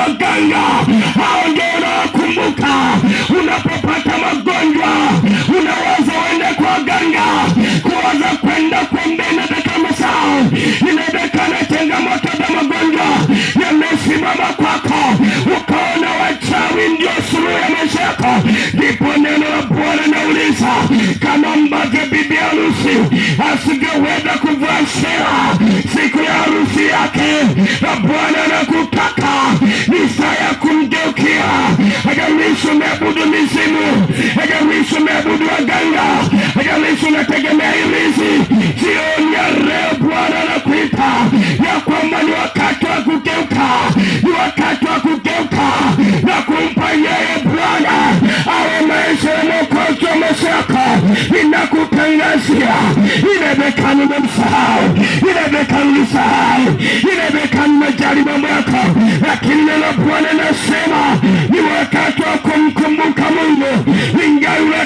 waganga. Hao ndio unawakumbuka unapopata magonjwa. Unaweza uende kwa waganga, kuwaza kwenda kuombea inawezekana masaa. Inawezekana changamoto za magonjwa yamesimama kwako, ukaona wachawi ndio suluhu ya maisha yako. Ndipo neno la Bwana nauliza, kama ambavyo bibi harusi asingeweza kuvaa shela siku ya harusi yake, na Bwana anakutaka ni saa ya kumgeukia. Haijalishi umeabudu mizimu, haijalishi umeabudu waganga, haijalishi unategemea ilizi, jioni ya leo Bwana anakuita ya kwamba ni wakati wa kugeuka, ni wakati wa kugeuka na kumpa yeye Bwana awe maisha ya mwokozi wa maisha yako. Ninakutangazia, inawezekana umemsahau, inawezekana ulisahau, inawezekana umejali mambo yako, lakini neno Bwana nasema ni wakati wa kumkumbuka Mungu. Ingawa